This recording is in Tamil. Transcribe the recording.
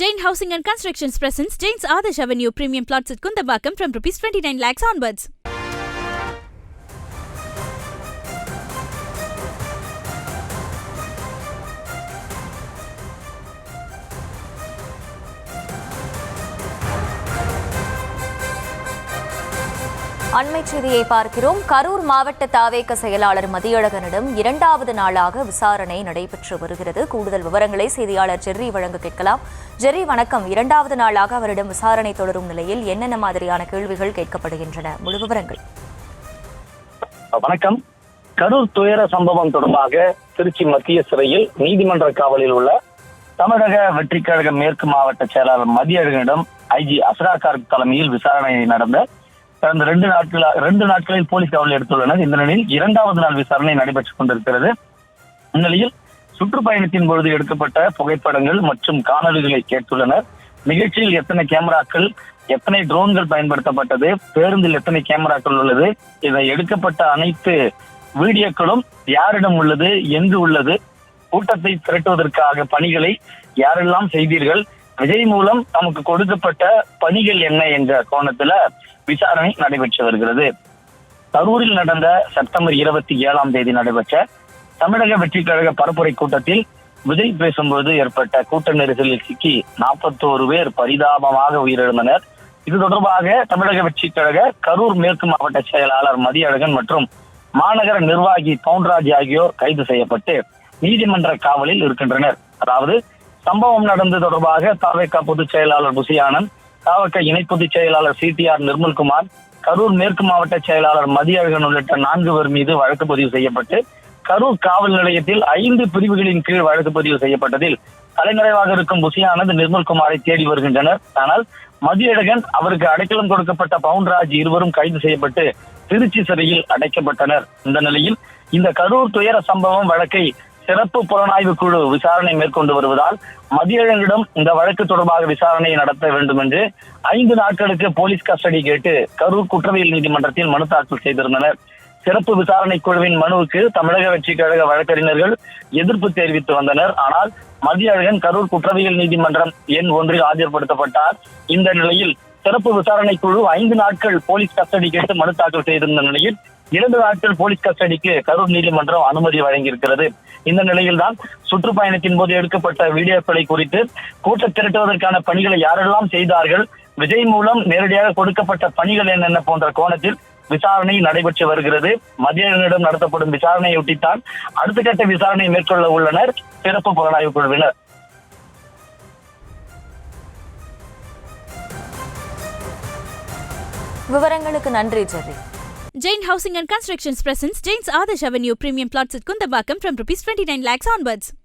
Jain Housing and Constructions presents Jain's Adarsh Avenue Premium Plots at Kundambakam from Rs 29 lakhs onwards. அண்மை செய்தியை பார்க்கிறோம். கரூர் மாவட்ட தாவேக செயலாளர் மதியழகனிடம் இரண்டாவது நாளாக விசாரணை நடைபெற்று வருகிறது. கூடுதல் விவரங்களை செய்தியாளர் ஜெர்ரி வழங்க கேட்கலாம். ஜெர்ரி, வணக்கம். இரண்டாவது நாளாக அவரிடம் விசாரணை தொடரும் நிலையில் என்னென்ன மாதிரியான கேள்விகள் கேட்கப்படுகின்றன? முழு விவரங்கள். வணக்கம். கரூர் துயர சம்பவம் தொடர்பாக திருச்சி மத்திய சிறையில் நீதிமன்ற காவலில் உள்ள தமிழக வெற்றிக் கழக மேற்கு மாவட்ட செயலாளர் மதியழகனிடம் ஐஜி அஸ்ராகார் தலைமையில் விசாரணை நடந்த கடந்த ரெண்டு நாட்களில் போலீஸ் காவலில் எடுத்துள்ளனர். இந்த நிலையில் இரண்டாவது நாள் விசாரணை நடைபெற்றுக் கொண்டிருக்கிறது. இந்நிலையில் சுற்றுப்பயணத்தின் பொழுது எடுக்கப்பட்ட புகைப்படங்கள் மற்றும் காணொலிகளை கேட்டுள்ளனர். நிகழ்ச்சியில் எத்தனை கேமராக்கள், எத்தனை ட்ரோன்கள் பயன்படுத்தப்பட்டது, பேருந்தில் எத்தனை கேமராக்கள் உள்ளது, இதை எடுக்கப்பட்ட அனைத்து வீடியோக்களும் யாரிடம் உள்ளது, எங்கு உள்ளது, கூட்டத்தை திரட்டுவதற்காக பணிகளை யாரெல்லாம் செய்தீர்கள், விஜய் மூலம் நமக்கு கொடுக்கப்பட்ட பணிகள் என்ன என்ற கோணத்துல விசாரணை நடைபெற்று வருகிறது. கரூரில் நடந்த செப்டம்பர் 27 நடைபெற்ற தமிழக வெற்றிக் கழக பரப்புரை கூட்டத்தில் விஜய் பேசும்போது ஏற்பட்ட கூட்ட நெரிசலில் சிக்கி 41 பேர் பரிதாபமாக உயிரிழந்தனர். இது தொடர்பாக தமிழக வெற்றிக் கழக கரூர் மேற்கு மாவட்ட செயலாளர் மதியழகன் மற்றும் மாநகர நிர்வாகி பவுன்ராஜ் ஆகியோர் கைது செய்யப்பட்டு நீதிமன்ற காவலில் இருக்கின்றனர். அதாவது சம்பவம் நடந்தது தொடர்பாக தாவேக பொதுச் செயலாளர் புசியானந்த், தாவேக இணை பொதுச் செயலாளர் CTR நிர்மல்குமார், கரூர் மேற்கு மாவட்ட செயலாளர் மதியழகன் உள்ளிட்ட 4 பேர் மீது வழக்கு பதிவு செய்யப்பட்டு கரூர் காவல் நிலையத்தில் 5 பிரிவுகளின் கீழ் வழக்கு பதிவு செய்யப்பட்டதில் தலைமறைவாக இருக்கும் புசியானந்த் நிர்மல்குமாரை தேடி வருகின்றனர். ஆனால் மதியழகன், அவருக்கு அடைக்கலம் கொடுக்கப்பட்ட பவுன்ராஜ் இருவரும் கைது செய்யப்பட்டு திருச்சி சிறையில் அடைக்கப்பட்டனர். இந்த நிலையில் இந்த கரூர் துயர சம்பவம் வழக்கை சிறப்பு புலனாய்வு குழு விசாரணை மேற்கொண்டு வருவதால் மதியழகனிடம் இந்த வழக்கு தொடர்பாக விசாரணையை நடத்த வேண்டும் என்று 5 நாட்களுக்கு போலீஸ் கஸ்டடி கேட்டு கரூர் குற்றவியல் நீதிமன்றத்தில் மனு தாக்கல் செய்திருந்தனர். சிறப்பு விசாரணை குழுவின் மனுவுக்கு தமிழக வெற்றிக் கழக வழக்கறிஞர்கள் எதிர்ப்பு தெரிவித்து வந்தனர். ஆனால் மதியழகன் கரூர் குற்றவியல் நீதிமன்றம் எண் 1 ஆஜர்படுத்தப்பட்டார். இந்த நிலையில் சிறப்பு விசாரணை குழு 5 நாட்கள் போலீஸ் கஸ்டடி கேட்டு மனு தாக்கல் செய்திருந்த நிலையில் 2 நாட்கள் போலீஸ் கஸ்டடிக்கு கரூர் நீதிமன்றம் அனுமதி வழங்கியிருக்கிறது. இந்த நிலையில்தான் சுற்றுப்பயணத்தின் போது எடுக்கப்பட்ட வீடியோக்களை குறித்து கூட்ட திரட்டுவதற்கான பணிகளை யாரெல்லாம் செய்தார்கள், விஜய் மூலம் நேரடியாக கொடுக்கப்பட்ட பணிகள் என்னென்ன போன்ற கோணத்தில் விசாரணை நடைபெற்று வருகிறது. மதியழகனிடம் நடத்தப்படும் விசாரணையொட்டித்தான் அடுத்த கட்ட விசாரணை மேற்கொள்ள உள்ளனர் சிறப்பு புலனாய்வு குழுவினர். விவரங்களுக்கு நன்றி Jerry. Jain Housing and Constructions presents Jain's Adarsh Avenue Premium Plots at Kundambakam from Rs 29 lakhs onwards.